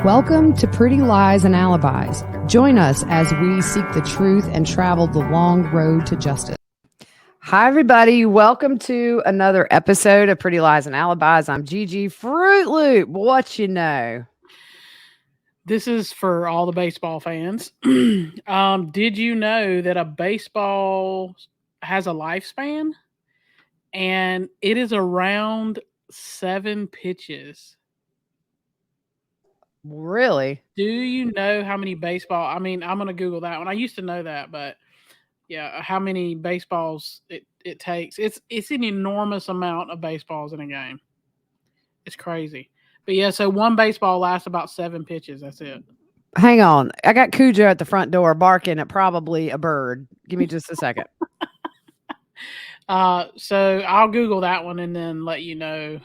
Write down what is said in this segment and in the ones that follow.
Welcome to Pretty Lies and Alibis. Join us as we seek the truth and travel the long road to justice. Hi, everybody. Welcome to another episode of Pretty Lies and Alibis. I'm Gigi Fruit Loop. What you know? This is for all the baseball fans. Did you know that a baseball has a lifespan? And it is around 7 pitches. Really? Do you know how many baseball? I mean, I'm going to Google that one. I used to know that, but yeah, how many baseballs it takes. It's an enormous amount of baseballs in a game. It's crazy. But yeah, so one baseball lasts about 7 pitches. That's it. Hang on. I got Cujo at the front door barking at probably a bird. Give me just a second. So I'll Google that one and then let you know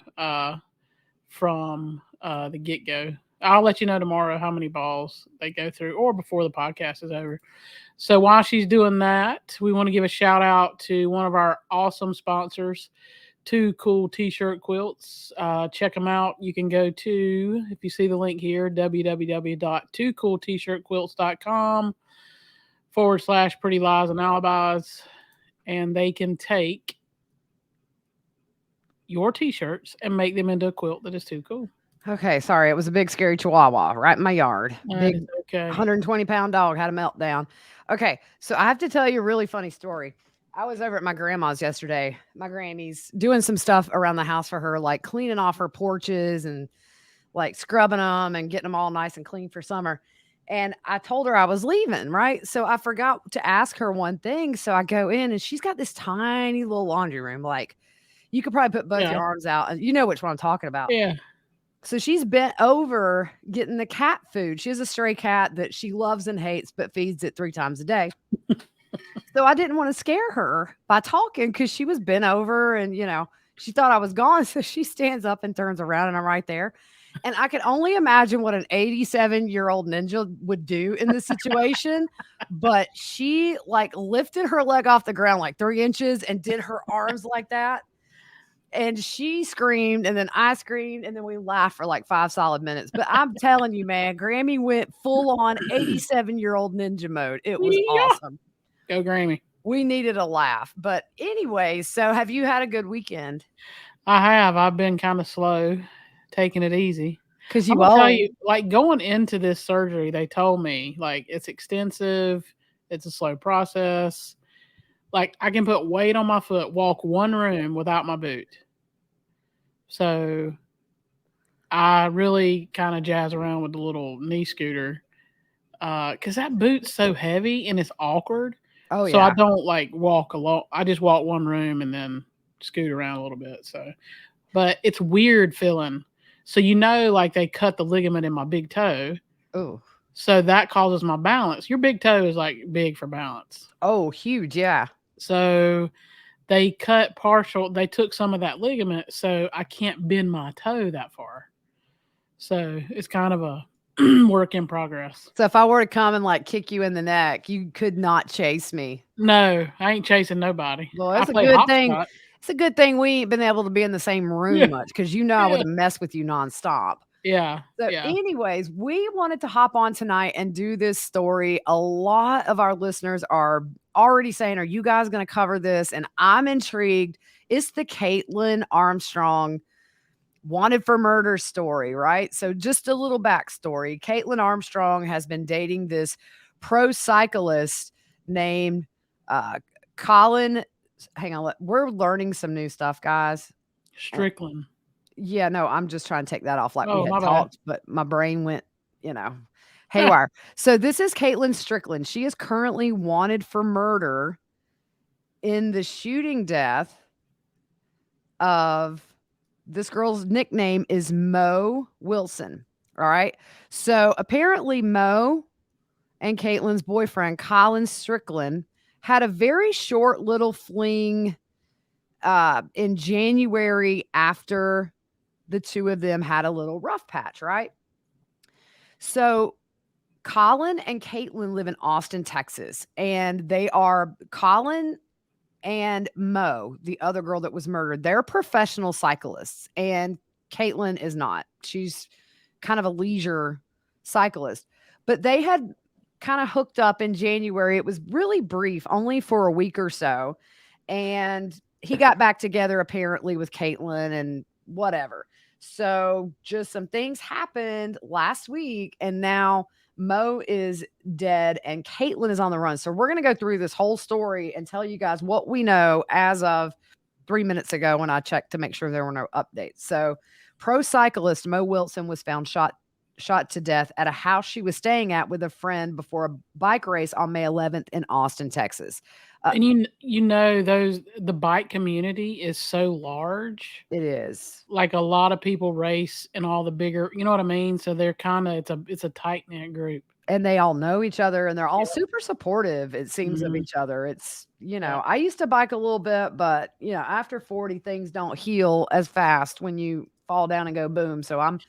from the get-go. I'll let you know tomorrow how many balls they go through or before the podcast is over. So while she's doing that, we want to give a shout out to one of our awesome sponsors, Two Cool T-Shirt Quilts. Check them out. You can go to, if you see the link here, www.twocooltshirtquilts.com/Pretty Lies and Alibis. And they can take your T-shirts and make them into a quilt that is too cool. Okay, sorry. It was a big, scary chihuahua right in my yard. Big, okay. 120-pound dog had a meltdown. Okay, so I have to tell you a really funny story. I was over at my grandma's yesterday, my Grammy's, doing some stuff around the house for her, like cleaning off her porches and like scrubbing them and getting them all nice and clean for summer. And I told her I was leaving, right? So I forgot to ask her one thing. So I go in and she's got this tiny little laundry room. Like you could probably put both your arms out and you know which one I'm talking about. Yeah. So she's bent over getting the cat food. She has a stray cat that she loves and hates, but feeds it 3 times a day. So I didn't want to scare her by talking because she was bent over and, you know, she thought I was gone. So she stands up and turns around and I'm right there. And I could only imagine what an 87-year-old ninja would do in this situation. But she like lifted her leg off the ground like 3 inches and did her arms like that. And she screamed, and then I screamed, and then we laughed for like 5 solid minutes. But I'm telling you, man, Grammy went full on 87-year-old ninja mode. It was awesome. Go Grammy. We needed a laugh. But anyway, so have you had a good weekend? I have. I've been kind of slow, taking it easy. Because you I'll tell you, like going into this surgery, they told me like it's extensive, it's a slow process. Like I can put weight on my foot, walk 1 room without my boot. So I really kind of jazz around with the little knee scooter because that boot's so heavy and it's awkward. Oh, yeah. So I don't like walk alone. I just walk 1 room and then scoot around a little bit. So, but it's weird feeling. So, you know, like they cut the ligament in my big toe. Oh. So that causes my balance. Your big toe is like big for balance. Oh, huge. Yeah. So they took some of that ligament. So I can't bend my toe that far. So it's kind of a work in progress. So if I were to come and like kick you in the neck, you could not chase me. No, I ain't chasing nobody. Well, that's a good thing. It's a good thing we ain't been able to be in the same room much because you know I would have messed with you nonstop. Yeah. So anyways, we wanted to hop on tonight and do this story. A lot of our listeners are already saying, are you guys going to cover this? And I'm intrigued. It's the Kaitlin Armstrong wanted for murder story, right? So just a little backstory. Kaitlin Armstrong has been dating this pro cyclist named Colin. Hang on. We're learning some new stuff, guys. Strickland. Yeah, no, I'm just trying to take that off like we had talked, but my brain went, haywire. So this is Kaitlin Strickland. She is currently wanted for murder in the shooting death of this girl's nickname is Mo Wilson. All right. So apparently Mo and Kaitlin's boyfriend, Colin Strickland, had a very short little fling in January after the two of them had a little rough patch, right? So Colin and Kaitlin live in Austin, Texas, and Colin and Mo, the other girl that was murdered, they're professional cyclists, and Kaitlin is not. She's kind of a leisure cyclist. But they had kind of hooked up in January. It was really brief, only for a week or so. And he got back together apparently with Kaitlin and whatever. So just some things happened last week, and now Mo is dead and Kaitlin is on the run. So we're going to go through this whole story and tell you guys what we know as of 3 minutes ago when I checked to make sure there were no updates. So pro cyclist Mo Wilson was found shot to death at a house she was staying at with a friend before a bike race on May 11th in Austin, Texas. And the bike community is so large. It is. Like a lot of people race in all the bigger, you know what I mean? So they're kind of it's a tight knit group. And they all know each other and they're all super supportive, it seems, of each other. It's, I used to bike a little bit, but after 40, things don't heal as fast when you fall down and go boom. So I'm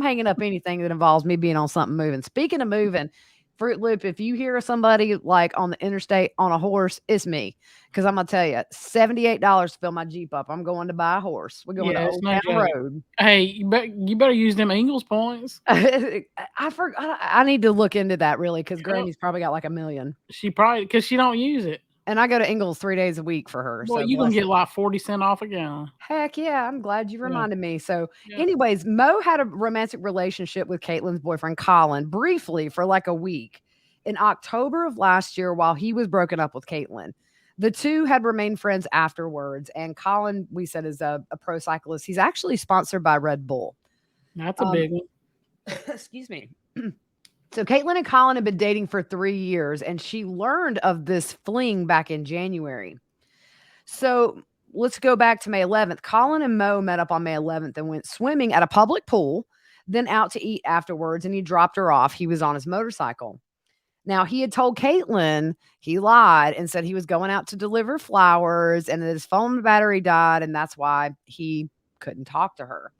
hanging up anything that involves me being on something moving. Speaking of moving, Fruit Loop, if you hear somebody like on the interstate on a horse, it's me. Because I'm going to tell you, $78 to fill my Jeep up. I'm going to buy a horse. We're going to Old Town Road. Hey, you better use them Ingalls points. I forgot. I need to look into that really, because Granny's probably got like $1 million. She probably, because she don't use it. And I go to Ingalls 3 days a week for her. Well, so you can get like 40 cents off a gallon. Heck yeah. I'm glad you reminded me. So anyways, Mo had a romantic relationship with Kaitlin's boyfriend, Colin, briefly for like a week in October of last year while he was broken up with Kaitlin. The two had remained friends afterwards. And Colin, we said, is a pro cyclist. He's actually sponsored by Red Bull. That's a big one. Excuse me. So Kaitlin and Colin had been dating for 3 years, and she learned of this fling back in January. So let's go back to May 11th. Colin and Mo met up on May 11th and went swimming at a public pool, then out to eat afterwards, and he dropped her off. He was on his motorcycle. Now, he had told Kaitlin, he lied and said he was going out to deliver flowers and that his phone battery died, and that's why he couldn't talk to her.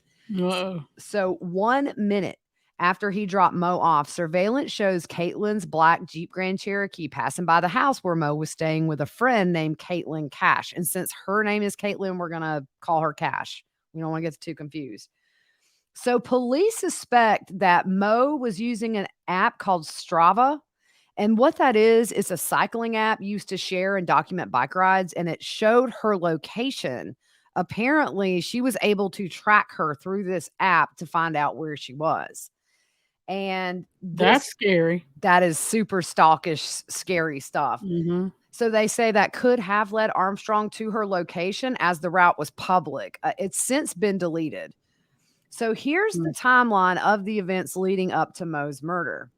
So 1 minute after he dropped Mo off, surveillance shows Kaitlin's black Jeep Grand Cherokee passing by the house where Mo was staying with a friend named Kaitlin Cash. And since her name is Kaitlin, we're going to call her Cash. We don't want to get too confused. So police suspect that Mo was using an app called Strava. And what that is a cycling app used to share and document bike rides. And it showed her location. Apparently, she was able to track her through this app to find out where she was. And that's scary. That is super stalkish, scary stuff. Mm-hmm. So they say that could have led Armstrong to her location as the route was public. It's since been deleted. So here's the timeline of the events leading up to Mo's murder.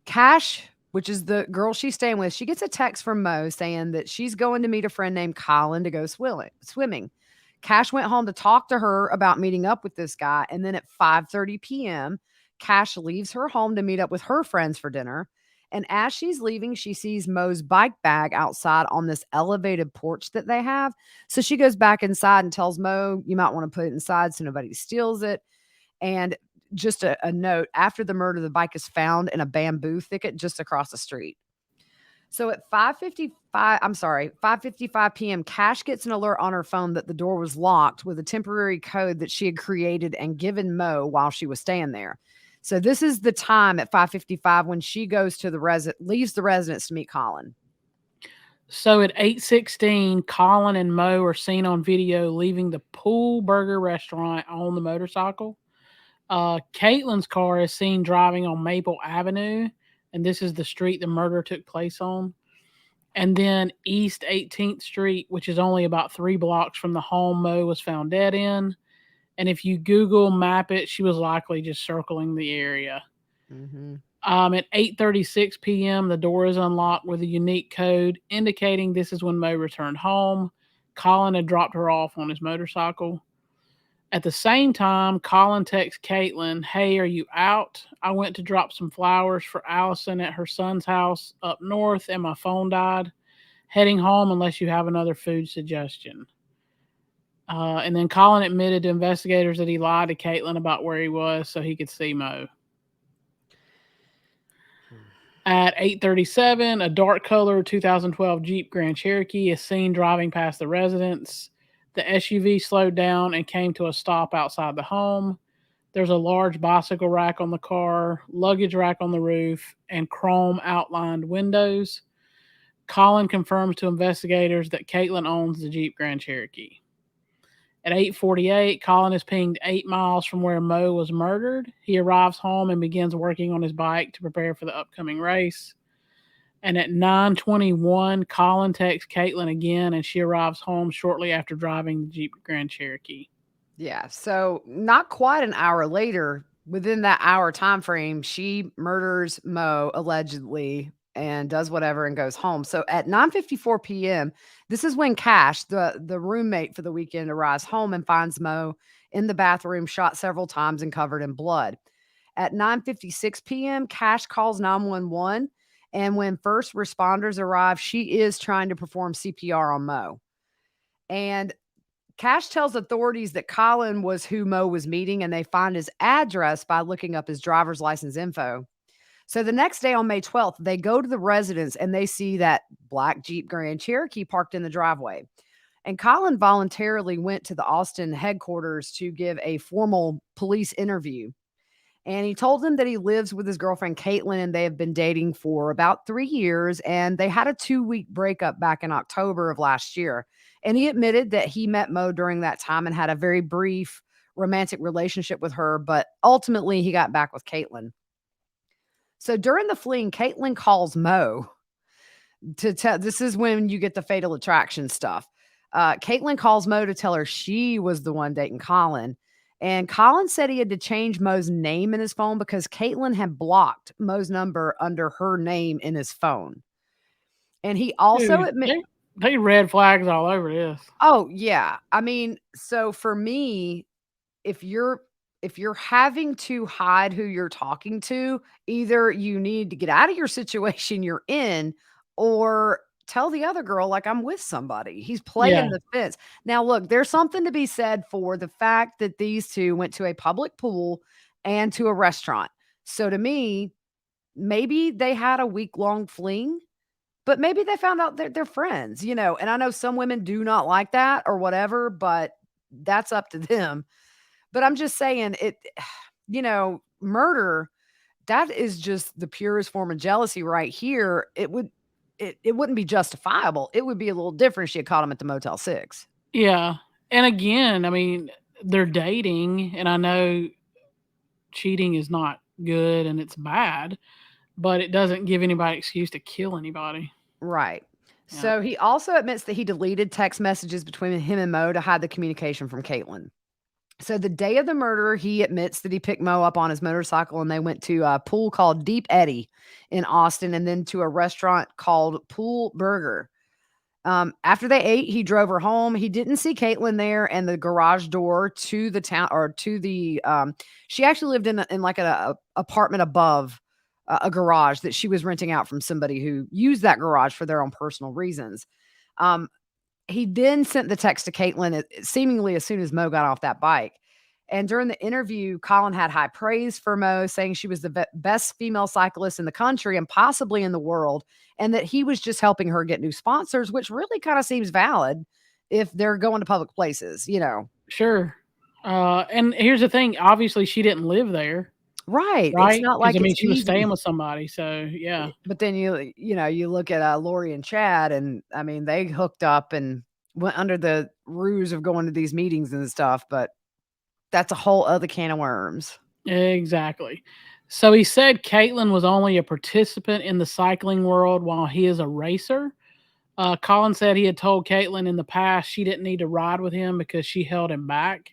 Cash, which is the girl she's staying with, she gets a text from Mo saying that she's going to meet a friend named Colin to go swimming. Cash went home to talk to her about meeting up with this guy. And then at 5:30 p.m., Cash leaves her home to meet up with her friends for dinner. And as she's leaving, she sees Mo's bike bag outside on this elevated porch that they have. So she goes back inside and tells Mo, you might want to put it inside so nobody steals it. And just a note, after the murder, the bike is found in a bamboo thicket just across the street. So at 5:55 p.m., Cash gets an alert on her phone that the door was locked with a temporary code that she had created and given Mo while she was staying there. So this is the time at 5:55 when she goes to leaves the residence to meet Colin. So at 8:16, Colin and Mo are seen on video leaving the Pool Burger restaurant on the motorcycle. Kaitlin's car is seen driving on Maple Avenue, and this is the street the murder took place on. And then East 18th Street, which is only about 3 blocks from the home Mo was found dead in. And if you Google map it, she was likely just circling the area. Mm-hmm. At 8:36 p.m., the door is unlocked with a unique code indicating this is when Mo returned home. Colin had dropped her off on his motorcycle. At the same time, Colin texts Kaitlin, hey, are you out? I went to drop some flowers for Allison at her son's house up north and my phone died. Heading home unless you have another food suggestion. And then Colin admitted to investigators that he lied to Kaitlin about where he was so he could see Mo. At 8:37, a dark colored 2012 Jeep Grand Cherokee is seen driving past the residence. The SUV slowed down and came to a stop outside the home. There's a large bicycle rack on the car, luggage rack on the roof, and chrome outlined windows. Colin confirms to investigators that Kaitlin owns the Jeep Grand Cherokee. At 8:48, Colin is pinged 8 miles from where Mo was murdered. He arrives home and begins working on his bike to prepare for the upcoming race. And at 9:21, Colin texts Kaitlin again, and she arrives home shortly after driving the Jeep Grand Cherokee. Yeah. So not quite an hour later, within that hour time frame, she murders Mo allegedly and does whatever and goes home. So at 9:54 p.m., this is when Cash, the roommate for the weekend, arrives home and finds Mo in the bathroom, shot several times and covered in blood. At 9:56 p.m., Cash calls 911, and when first responders arrive, she is trying to perform CPR on Mo. And Cash tells authorities that Colin was who Mo was meeting, and they find his address by looking up his driver's license info. So the next day on May 12th, they go to the residence and they see that black Jeep Grand Cherokee parked in the driveway. And Colin voluntarily went to the Austin headquarters to give a formal police interview. And he told them that he lives with his girlfriend Kaitlin and they have been dating for about 3 years. And they had a 2-week breakup back in October of last year. And he admitted that he met Mo during that time and had a very brief romantic relationship with her. But ultimately, he got back with Kaitlin. So during the fleeing, Kaitlin calls Mo to tell. This is when you get the fatal attraction stuff. Kaitlin calls Mo to tell her she was the one dating Colin. And Colin said he had to change Mo's name in his phone because Kaitlin had blocked Mo's number under her name in his phone. And he also Dude, admit, they red flags all over this. oh yeah, I mean, so for me, if you're having to hide who you're talking to, either you need to get out of your situation you're in or tell the other girl like I'm with somebody. He's Yeah, playing the fence. Now look, there's something to be said for the fact that these two went to a public pool and to a restaurant. So to me, maybe they had a week-long fling, but maybe they found out they're friends, and I know some women do not like that or whatever, but that's up to them. But I'm just saying murder, that is just the purest form of jealousy right here. It wouldn't be justifiable. It would be a little different if she had caught him at the Motel 6. yeah. And again, I mean, they're dating, and I know cheating is not good and it's bad, but it doesn't give anybody excuse to kill anybody. Right. Yeah. So he also admits that he deleted text messages between him and Mo to hide the communication from Kaitlin. So the day of the murder, he admits that he picked Mo up on his motorcycle and they went to a pool called Deep Eddy in Austin and then to a restaurant called Pool Burger. After they ate, he drove her home. He didn't see Kaitlin there, and the garage door to the town or to the she actually lived in like a apartment above a garage that she was renting out from somebody who used that garage for their own personal reasons. Um, he then sent the text to Kaitlin seemingly as soon as Mo got off that bike. And during the interview, Colin had high praise for Mo, saying she was the best female cyclist in the country and possibly in the world, and that he was just helping her get new sponsors, which really kind of seems valid if they're going to public places. Sure. And here's the thing, obviously she didn't live there, Right. It's right? not Because I like mean, it's she was easy. staying with somebody, so yeah. But then you look at Lori and Chad, and I mean, they hooked up and went under the ruse of going to these meetings and stuff, but that's a whole other can of worms. Exactly. So he said Kaitlin was only a participant in the cycling world while he is a racer. Colin said he had told Kaitlin in the past she didn't need to ride with him because she held him back.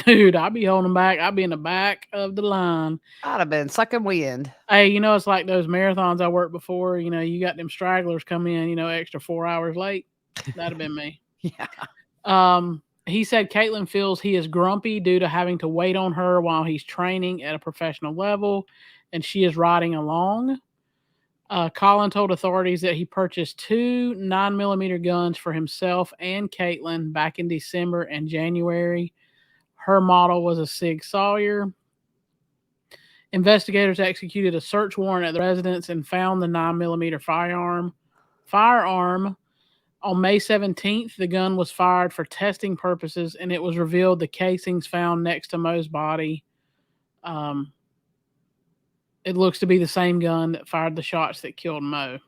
Dude, I'd be holding him back. I'd be in the back of the line. I'd have been sucking wind. Hey, it's like those marathons I worked before. You got them stragglers come in, extra 4 hours late. That'd have been me. Yeah. He said Kaitlin feels he is grumpy due to having to wait on her while he's training at a professional level, and she is riding along. Colin told authorities that he purchased 2 9mm guns for himself and Kaitlin back in December and January. Her model was a Sig Sauer. Investigators executed a search warrant at the residence and found the 9mm firearm. On May 17th, the gun was fired for testing purposes, and it was revealed the casings found next to Mo's body Um, it looks to be the same gun that fired the shots that killed Mo.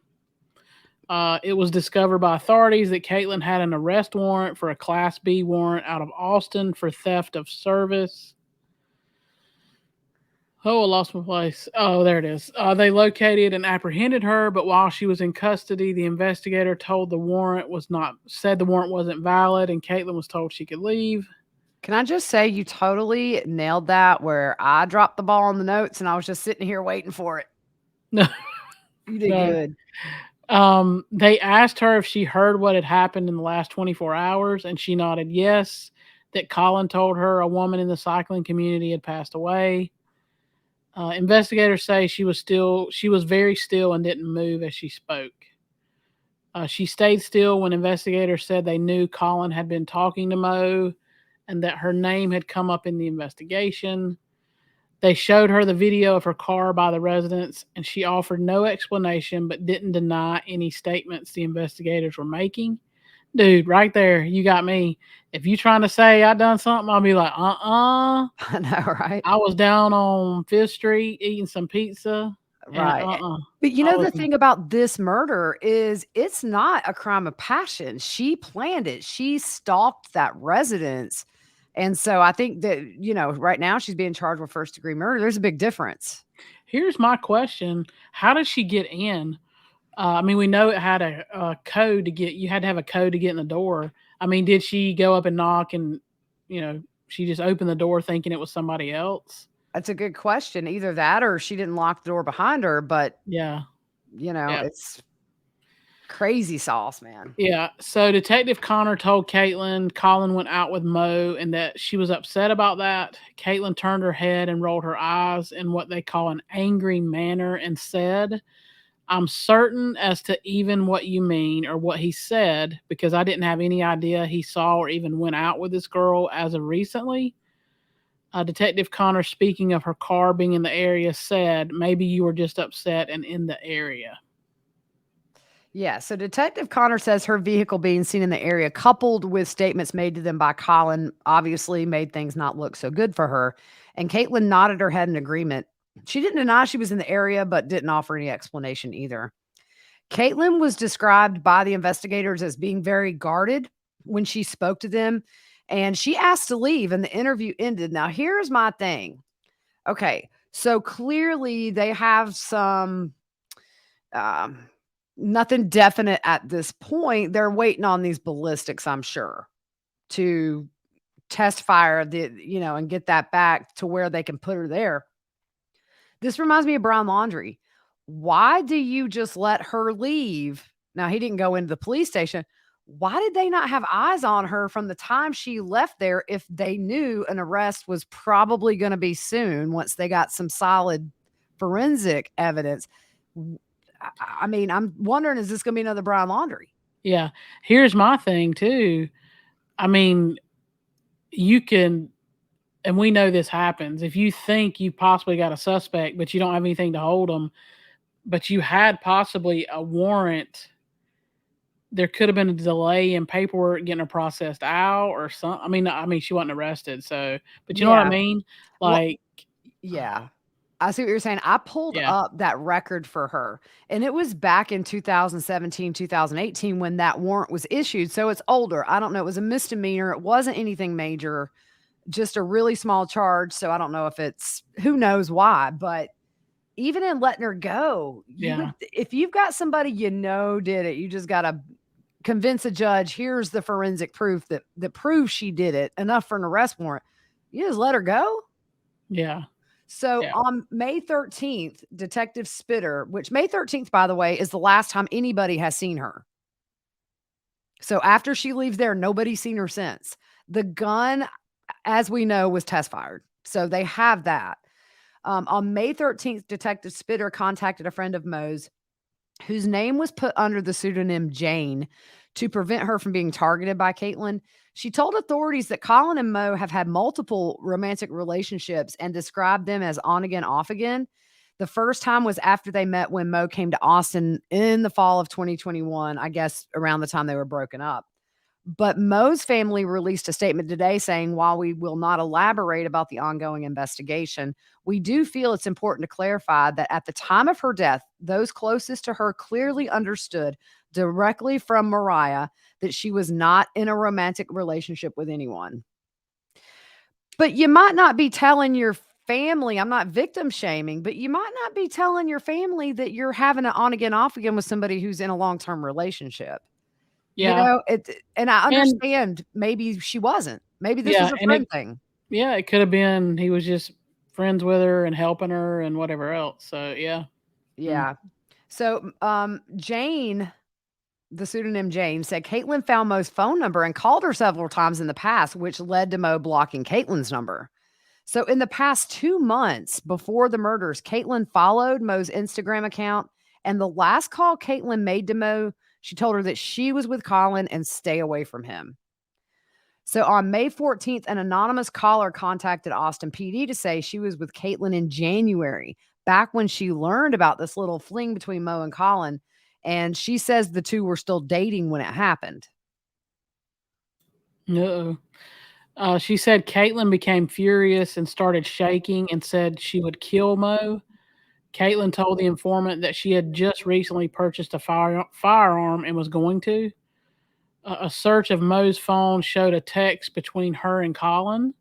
It was discovered by authorities that Kaitlin had an arrest warrant for a Class B warrant out of Austin for theft of service. Oh, I lost my place. Oh, there it is. They located and apprehended her, but while she was in custody, the investigator said the warrant wasn't valid, and Kaitlin was told she could leave. Can I just say you totally nailed that where I dropped the ball on the notes and I was just sitting here waiting for it. No, You did no. good. They asked her if she heard what had happened in the last 24 hours, and she nodded yes, that Colin told her a woman in the cycling community had passed away. Investigators say she was very still and didn't move as she spoke. She stayed still when investigators said they knew Colin had been talking to Mo and that her name had come up in the investigation. They showed her the video of her car by the residence, and she offered no explanation but didn't deny any statements the investigators were making. Dude, right there, you got me. If you trying to say I done something, I'll be like, I know, right? I was down on Fifth Street eating some pizza. Right. And But you know, the thing about this murder is it's not a crime of passion. She planned it. She stalked that residence. And so I think that, right now she's being charged with first degree murder. There's a big difference. Here's my question. How did she get in? I mean, we know it had a code to get, you had to have a code to get in the door. I mean, did she go up and knock and, she just opened the door thinking it was somebody else? That's a good question. Either that or she didn't lock the door behind her, but yeah, it's crazy sauce, man. Yeah. So Detective Connor told Kaitlin Colin went out with Mo and that she was upset about that. Kaitlin turned her head and rolled her eyes in what they call an angry manner and said, "I'm certain as to even what you mean or what he said because I didn't have any idea he saw or even went out with this girl as of recently." Detective Connor, speaking of her car being in the area, said, "Maybe you were just upset and in the area." Yeah, so Detective Connor says her vehicle being seen in the area, coupled with statements made to them by Colin, obviously made things not look so good for her. And Kaitlin nodded her head in agreement. She didn't deny she was in the area, but didn't offer any explanation either. Kaitlin was described by the investigators as being very guarded when she spoke to them, and she asked to leave, and the interview ended. Now, here's my thing. Okay, so clearly they have some nothing definite at this point. They're waiting on these ballistics, I'm sure, to test fire and get that back to where they can put her there. This reminds me of Brown Laundry. Why do you just let her leave? Now, he didn't go into the police station. Why did they not have eyes on her from the time she left there if they knew an arrest was probably going to be soon once they got some solid forensic evidence? I mean, I'm wondering, is this going to be another Brown Laundry? Yeah. Here's my thing, too. I mean, you can, and we know this happens, if you think you possibly got a suspect, but you don't have anything to hold them, but you had possibly a warrant, there could have been a delay in paperwork getting her processed out or something. I mean, she wasn't arrested, so, but you know what I mean? Like, yeah. I see what you're saying. I pulled up that record for her, and it was back in 2017, 2018 when that warrant was issued. So it's older. I don't know. It was a misdemeanor. It wasn't anything major, just a really small charge. So I don't know who knows why, but even in letting her go, if you've got somebody did it, you just got to convince a judge, here's the forensic proof that proves she did it, enough for an arrest warrant. You just let her go? Yeah. So on May 13th, Detective Spitter, which May 13th, by the way, is the last time anybody has seen her. So after she leaves there, nobody's seen her since. The gun, as we know, was test fired. So they have that. On May 13th, Detective Spitter contacted a friend of Mo's whose name was put under the pseudonym Jane to prevent her from being targeted by Kaitlin. She told authorities that Colin and Mo have had multiple romantic relationships and described them as on again, off again. The first time was after they met when Mo came to Austin in the fall of 2021, I guess around the time they were broken up. But Mo's family released a statement today saying, while we will not elaborate about the ongoing investigation, we do feel it's important to clarify that at the time of her death, those closest to her clearly understood directly from Mariah that she was not in a romantic relationship with anyone. But you might not be telling your family, I'm not victim shaming, but you might not be telling your family that you're having an on again, off again with somebody who's in a long term relationship. Yeah. And I And understand maybe she wasn't. Maybe this yeah, was a and friend thing. it could have been he was just friends with her and helping her and whatever else. So yeah. Mm. Yeah. So, Jane, the pseudonym Jane, said Kaitlin found Mo's phone number and called her several times in the past, which led to Mo blocking Caitlin's number. So, in the past 2 months before the murders, Kaitlin followed Mo's Instagram account. And the last call Kaitlin made to Mo, she told her that she was with Colin and stay away from him. So on May 14th, an anonymous caller contacted Austin PD to say she was with Kaitlin in January, back when she learned about this little fling between Mo and Colin. And she says the two were still dating when it happened. Uh-oh. She said Kaitlin became furious and started shaking and said she would kill Mo. Kaitlin told the informant that she had just recently purchased a firearm and was going to. A search of Mo's phone showed a text between her and Colin.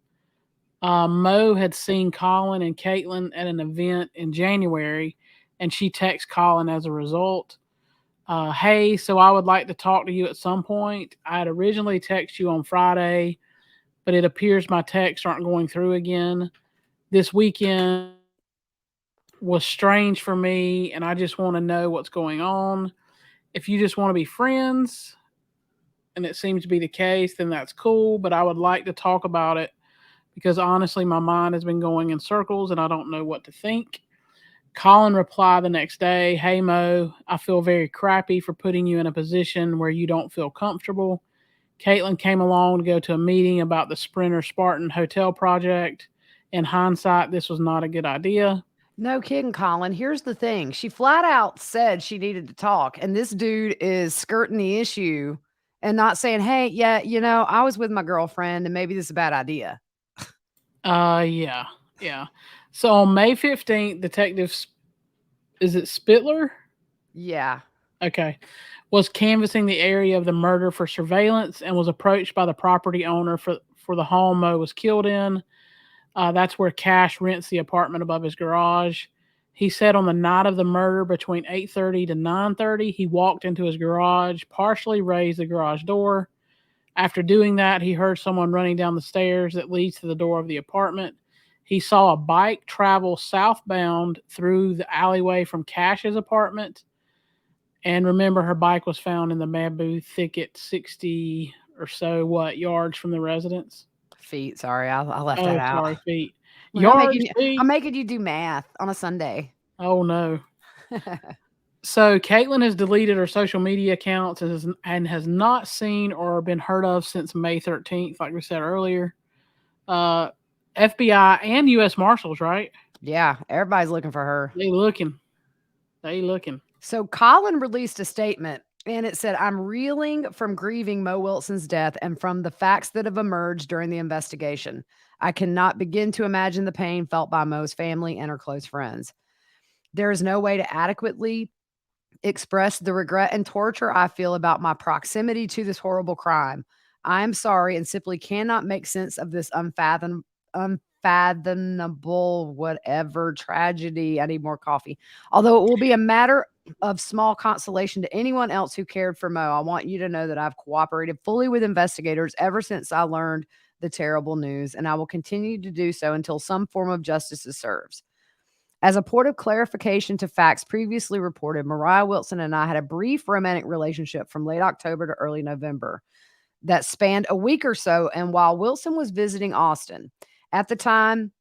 Mo had seen Colin and Kaitlin at an event in January, and she texted Colin as a result. Hey, so I would like to talk to you at some point. I had originally texted you on Friday, but it appears my texts aren't going through again. This weekend was strange for me, and I just want to know what's going on. If you just want to be friends, and it seems to be the case, then that's cool, but I would like to talk about it because honestly, my mind has been going in circles and I don't know what to think. Colin replied the next day, Hey Mo, I feel very crappy for putting you in a position where you don't feel comfortable. Kaitlin came along to go to a meeting about the Sprinter Spartan Hotel project. In hindsight, this was not a good idea. No kidding, Colin. Here's the thing. She flat out said she needed to talk. And this dude is skirting the issue and not saying, hey, yeah, I was with my girlfriend and maybe this is a bad idea. Yeah, yeah. So on May 15th, detectives, is it Spittler? Yeah. Okay. Was canvassing the area of the murder for surveillance and was approached by the property owner for the home Mo was killed in. That's where Cash rents the apartment above his garage. He said on the night of the murder between 8:30 to 9:30, he walked into his garage, partially raised the garage door. After doing that, he heard someone running down the stairs that leads to the door of the apartment. He saw a bike travel southbound through the alleyway from Cash's apartment. And remember, her bike was found in the bamboo thicket 60 or so, yards from the residence? Feet. Sorry, I left that Oh, out. sorry, feet. Look, I'm Yards, making you, I'm feet? making you do math on a Sunday. Oh, no. So Kaitlin has deleted her social media accounts and has not seen or been heard of since May 13th, like we said earlier. Uh, FBI and U.S. Marshals, right? Yeah, everybody's looking for her. They looking. They looking. So Colin released a statement and it said, I'm reeling from grieving Mo Wilson's death and from the facts that have emerged during the investigation. I cannot begin to imagine the pain felt by Mo's family and her close friends. There is no way to adequately express the regret and torture I feel about my proximity to this horrible crime. I am sorry and simply cannot make sense of this unfathomable whatever tragedy. I need more coffee. Although it will be a matter of small consolation to anyone else who cared for Mo, I want you to know that I've cooperated fully with investigators ever since I learned the terrible news, and I will continue to do so until some form of justice is served. As a point of clarification to facts previously reported, Mariah Wilson and I had a brief romantic relationship from late October to early November that spanned a week or so. And while Wilson was visiting Austin, at the time,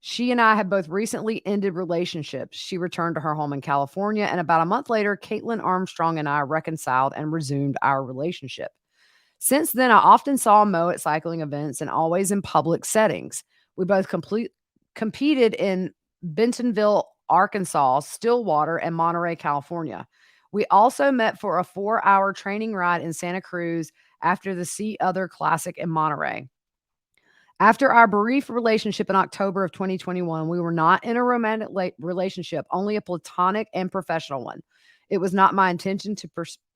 she and I had both recently ended relationships. She returned to her home in California, and about a month later, Kaitlin Armstrong and I reconciled and resumed our relationship. Since then, I often saw Mo at cycling events and always in public settings. We both competed in Bentonville, Arkansas, Stillwater, and Monterey, California. We also met for a 4-hour training ride in Santa Cruz after the See Other Classic in Monterey. After our brief relationship in October of 2021, we were not in a romantic relationship, only a platonic and professional one. It was not my intention to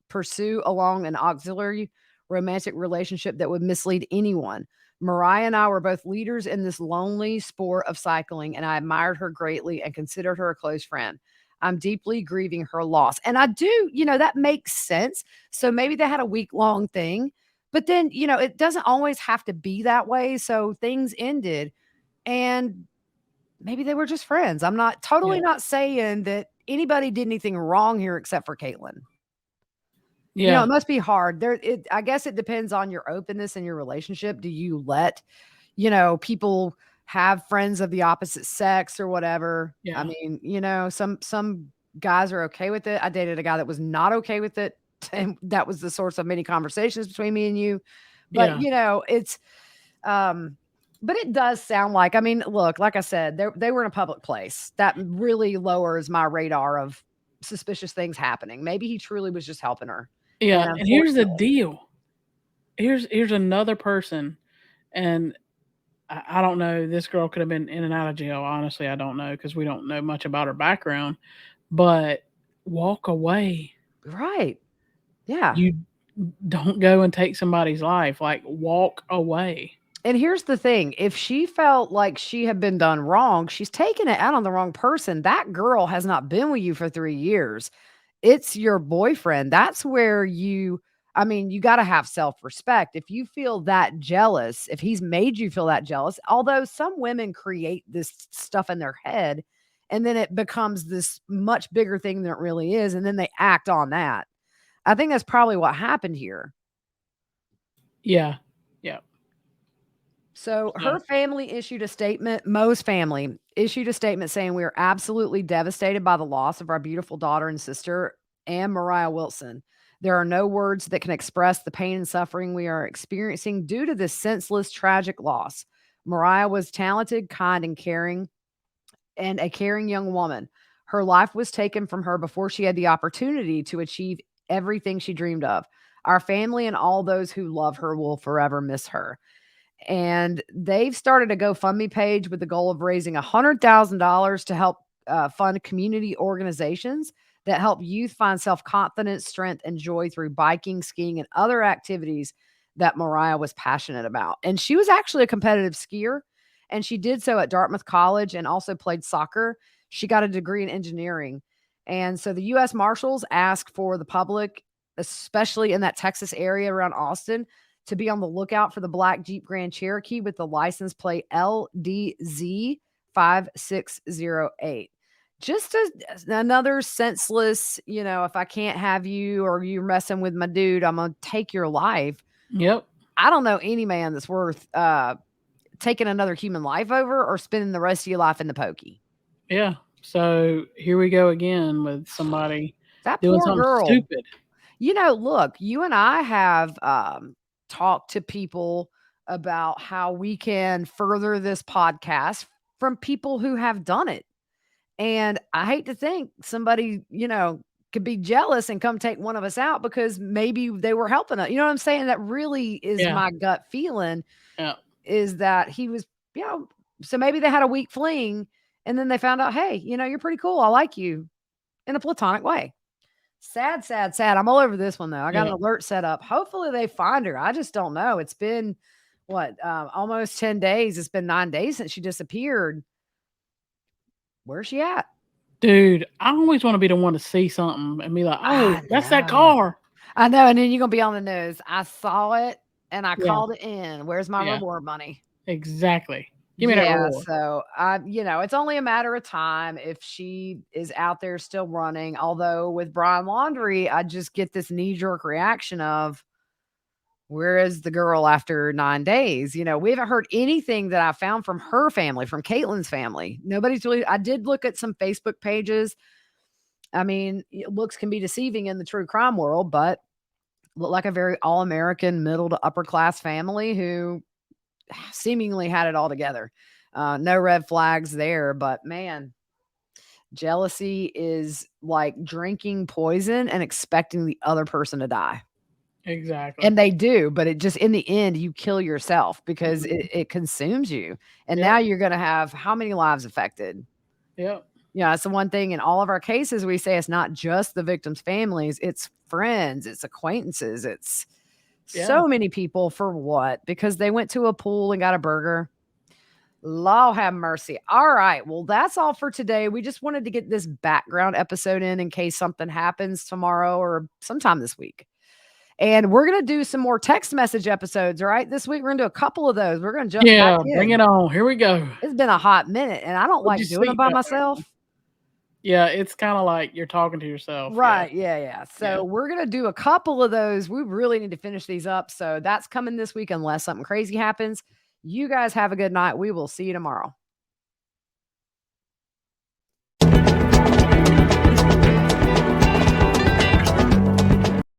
pursue along an auxiliary romantic relationship that would mislead anyone. Mariah and I were both leaders in this lonely sport of cycling, and I admired her greatly and considered her a close friend. I'm deeply grieving her loss. And I do, that makes sense. So maybe they had a week-long thing, but then, it doesn't always have to be that way. So things ended and maybe they were just friends. I'm not totally Yeah. not saying that anybody did anything wrong here except for Kaitlin. Yeah. It must be hard. I guess it depends on your openness in your relationship. Do you let, people have friends of the opposite sex or whatever? I Yeah. mean, some guys are okay with it. I dated a guy that was not okay with it, and that was the source of many conversations between me and you. But, Yeah. it's but it does sound like, I mean, look, like I said, they were in a public place. That really lowers my radar of suspicious things happening. Maybe he truly was just helping her. Yeah. And And here's the unfortunately, deal. Here's another person, and I don't know. This girl could have been in and out of jail. Honestly, I don't know because we don't know much about her background. But walk away. right. Yeah. You don't go and take somebody's life. Like, walk away. And here's the thing, if she felt like she had been done wrong, she's taking it out on the wrong person. That girl has not been with you for 3 years. It's your boyfriend. That's where you gotta have self-respect. If you feel that jealous, if he's made you feel that jealous, although some women create this stuff in their head, and then it becomes this much bigger thing than it really is, and then they act on that. I think that's probably what happened here. Yeah. Yeah. So So, her family issued a statement. Mo's family issued a statement saying, "We are absolutely devastated by the loss of our beautiful daughter and sister, Anne Mariah Wilson. There are no words that can express the pain and suffering we are experiencing due to this senseless, tragic loss. Mariah was talented, kind, and a caring young woman. Her life was taken from her before she had the opportunity to achieve everything she dreamed of. Our family and all those who love her will forever miss her." And they've started a GoFundMe page with the goal of raising $100,000 to help fund community organizations that help youth find self confidence, strength, and joy through biking, skiing, and other activities that Mariah was passionate about. And she was actually a competitive skier, and she did so at Dartmouth College and also played soccer. She got a degree in engineering. And so the U.S. Marshals asked for the public, especially in that Texas area around Austin, to be on the lookout for the black Jeep Grand Cherokee with the license plate LDZ5608. Just another senseless, if I can't have you or you're messing with my dude, I'm going to take your life. yep. I don't know any man that's worth taking another human life over or spending the rest of your life in the pokey. Yeah. So here we go again with somebody That doing poor something girl. stupid. Look, you and I have talked to people about how we can further this podcast from people who have done it. And I hate to think somebody, could be jealous and come take one of us out because maybe they were helping us. You know what I'm saying? That really is Yeah. my gut feeling Yeah. is that he was, so maybe they had a weak fling and then they found out, hey, you're pretty cool. I like you in a platonic way. Sad, sad, sad. I'm all over this one though. I got Yeah. an alert set up. Hopefully they find her. I just don't know. It's been what, almost 10 days. It's been 9 days since she disappeared. Where's she at? Dude, I always want to be the one to see something and be like, oh, I that's that know. car. I know. And then you're gonna be on the news. I saw it and I Yeah. called it in. Where's my Yeah. reward money? Exactly. Give me that Yeah, reward. so it's only a matter of time if she is out there still running. Although with Brian Laundrie, I just get this knee-jerk reaction of where is the girl after 9 days? We haven't heard anything that I found from her family, from Kaitlin's family. Nobody's really I did look at some Facebook pages. I mean, looks can be deceiving in the true crime world, but look like a very all-American middle to upper class family who seemingly had it all together. No red flags there, but man, jealousy is like drinking poison and expecting the other person to die. Exactly. And they do, but it just in the end, you kill yourself because Mhm. it consumes you. And Yep. now you're going to have how many lives affected? Yep. Yeah, that's the one thing in all of our cases we say it's not just the victims' families, it's friends, it's acquaintances, it's Yeah. so many people for what? Because they went to a pool and got a burger. Law have mercy. All right. Well, that's all for today. We just wanted to get this background episode in case something happens tomorrow or sometime this week. And we're going to do some more text message episodes, right? This week, we're going to do a couple of those. We're going to jump back Yeah. Bring in. it on. Here we go. It's been a hot minute, and I don't Put your like doing them by seatbelt myself. on. Yeah, it's kind of like you're talking to yourself. Right. Yeah. Yeah. So we're going to do a couple of those. We really need to finish these up. So that's coming this week unless something crazy happens. You guys have a good night. We will see you tomorrow.